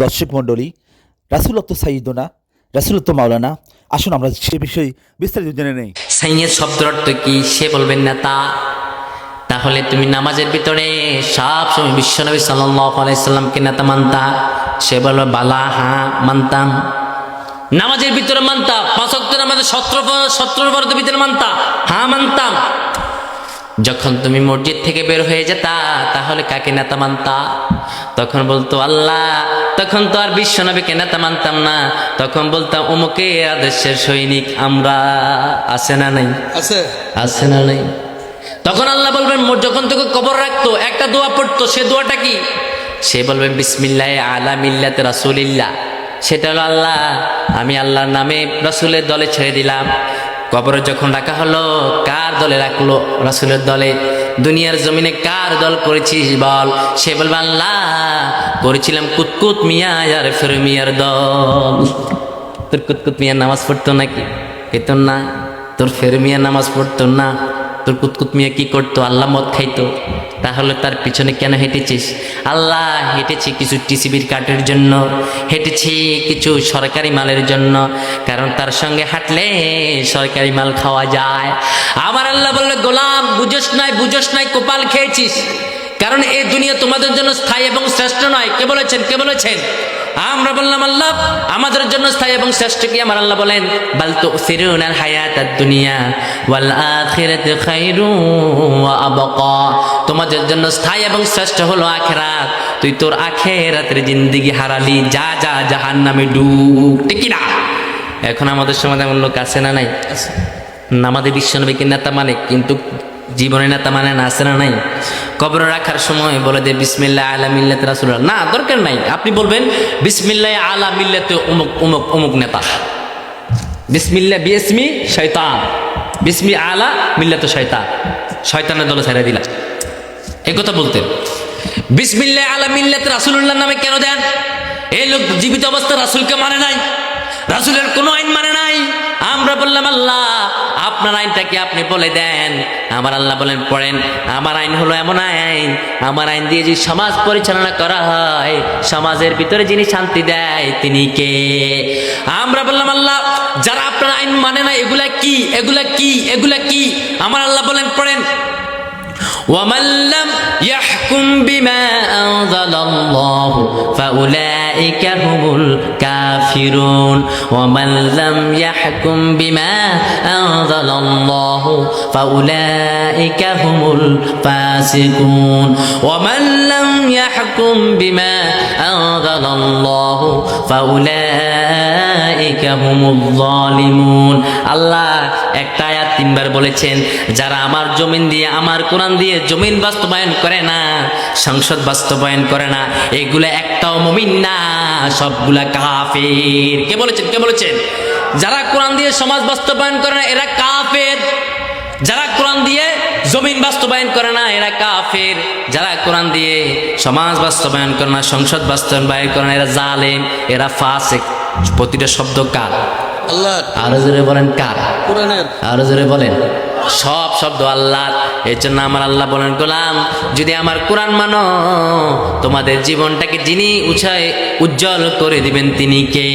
দর্শক মণ্ডলী, রাসূলুল্লাহ সাইয়্যিদুনা, রাসূলুল্লাহ মাওলানা, আসুন আমরা সে বিষয়ে বিস্তারিত জেনে নেই। সাইয়্যিদ শব্দের অর্থ কি সে বলবেন না তা। তাহলে তুমি নামাজের ভিতরে সব সময় বিশ্বনবী সাল্লাল্লাহু আলাইহি সাল্লামকে নেতা মানতা, সে বলল বালা হ্যাঁ মানতাম। নামাজের ভিতরে মানতা, 5 ওয়াক্ত নামাজের 17 ফরজের ভিতরে মানতা, হ্যাঁ মানতাম। যখন তুমি মসজিদ থেকে বের হয়ে যেতা তাহলে কাকে নেতা মানতা? তখন বলতো আল্লাহ। তখন তো আর বিশ্বনবীকে নেতা মানতাম না, তখন বলতাম অমুকের আদর্শের সৈনিক আমরা। আছে না নাই? আছে না নাই? তখন আল্লাহ বলবেন, যখন তোকে কবর রাখতো একটা দোয়া পড়তো, সে দোয়াটা কি? সে বলবেন বিসমিল্লাহ আলা মিল্লাতে রাসূলিল্লাহ। সেটা হলো আল্লাহ, আমি আল্লাহর নামে রাসূলের দলে ছেড়ে দিলাম। কবরে যখন রাখা হলো, কার দলে রাখলো? রাসূলের দলে। দুনিয়ার জমিনে কার দল করেছিস বল? সে বলবে আল্লাহ করেছিলাম কুতকুত মিয়া আর ফের মিয়ার দল। তোর কুতকুত মিয়ার নামাজ পড়তো নাকি? পেত না। তোর ফের মিয়ার নামাজ পড়তো না। তোর কুতকুত মিয়া কি করতো? আল্লাহ মদ খাইতো। তাহলে তার পিছনে কেন হেঁটেছিস? আল্লাহ হেঁটেছি কিছু টিসিবির কার্ডের জন্য, হেঁটেছি কিছু সরকারি মালের জন্য, কারণ তার সঙ্গে হাঁটলে সরকারি মাল খাওয়া যায়। আমার আল্লাহ বললে গোলাম বুঝোস নাই কপাল খেয়েছিস, কারণ এই দুনিয়া তোমাদের জন্য স্থায়ী এবং শ্রেষ্ঠ নয়। কে বলেছেন? কে বলেছেন? আমরা বললাম আল্লাহ আমাদের জন্য স্থায়ী এবং শ্রেষ্ঠ কি? আমার আল্লাহ বলেন বাল তুসিরুনাল হায়াতাদ দুনিয়া ওয়াল আখিরাতু খায়রুন ওয়া আবকা। তোমাদের জন্য স্থায়ী এবং শ্রেষ্ঠ হলো আখিরাত। তুই তোর আখিরাতের জিন্দেগি হারালি, যা যা জাহান্নামে ডুব। ঠিক কি না? এখন আমাদের সমাজে এমন লোক আছে না নাই? আমাদের বিশ্বনবীকে নেতা মানে, কিন্তু জীবনে নেতা মানে না, আছে না নাই? কবরে রাখার সময় বলে দে বিসমিল্লাহ আলা মিল্লাতে রাসূলুল্লাহ। না, দরকার নাই। আপনি বলবেন বিসমিল্লাহ আলা মিল্লাতে অমুক অমুক অমুক নেতা। বিসমিল্লাহ বিসমি শয়তান, বিসমি আলা মিল্লাতে শয়তান, শয়তানের দলে ছেড়ে দিলা। এই কথা বলতেন। বিসমিল্লাহ আলা মিল্লাতে রাসূলুল্লাহ নামে কেন দেন? এই লোক জীবিত অবস্থায় রাসূলকে মানে নাই, রাসূলের কোনো আইন মানে নাই। আমরা বললাম আল্লাহ আপনার আইনটাকে আপনি বলে দেন। আমার আল্লাহ বলেন পড়েন, আমার আইন হলো এমন আইন, আমার আইন দিয়ে যে সমাজ পরিচালনা করা হয়, সমাজের ভিতরে যিনি শান্তি দেয় তিনি কে? আমরা বললাম আল্লাহ যারা আপনার আইন মানে না এগুলা কি, এগুলা কি, এগুলা কি? আমার আল্লাহ বলেন পড়েন وَمَنْ لَمْ يَحْكُمْ بِمَا أَنْزَلَ اللَّهُ فَأُولَئِكَ هُمُ الْكَافِرُونَ وَمَنْ لَمْ يَحْكُمْ بِمَا أَنْزَلَ اللَّهُ فَأُولَئِكَ هُمُ الْفَاسِقُونَ وَمَنْ لَمْ يَحْكُمْ بِمَا أَنْزَلَ اللَّهُ فَأُولَئِكَ هُمُ الظَّالِمُونَ। আল্লাহ একটা আয়াত 3 বার বলেছেন, যারা আমার জমিন দিয়ে, আমার কোরআন দিয়ে জমিন বাস্তবায়ন করে না, সংসদ বাস্তবায়ন করে না, এগুলা একটাও মুমিন না, সবগুলা কাফের। কে বলেছেন? কে বলেছেন? যারা কোরআন দিয়ে সমাজ বাস্তবায়ন করে না এরা কাফের, যারা কোরআন দিয়ে জমিন বাস্তবায়ন করে না এরা কাফের, যারা কোরআন দিয়ে সমাজ বাস্তবায়ন করে না, সংসদ বাস্তবায়ন করে না, এরা জালেম, এরা ফাসিক। প্রতিটা শব্দ কার? আল্লাহ। আরো জোরে বলেন কার? কোরআনের। আরো জোরে বলেন। সব শব্দ আল্লাহর। এর জন্য আমার আল্লাহ বলেন গোলাম যদি আমার কোরআন মানো, তোমাদের জীবনটাকে যিনি উজ্জ্বল করে দিবেন তিনি কে?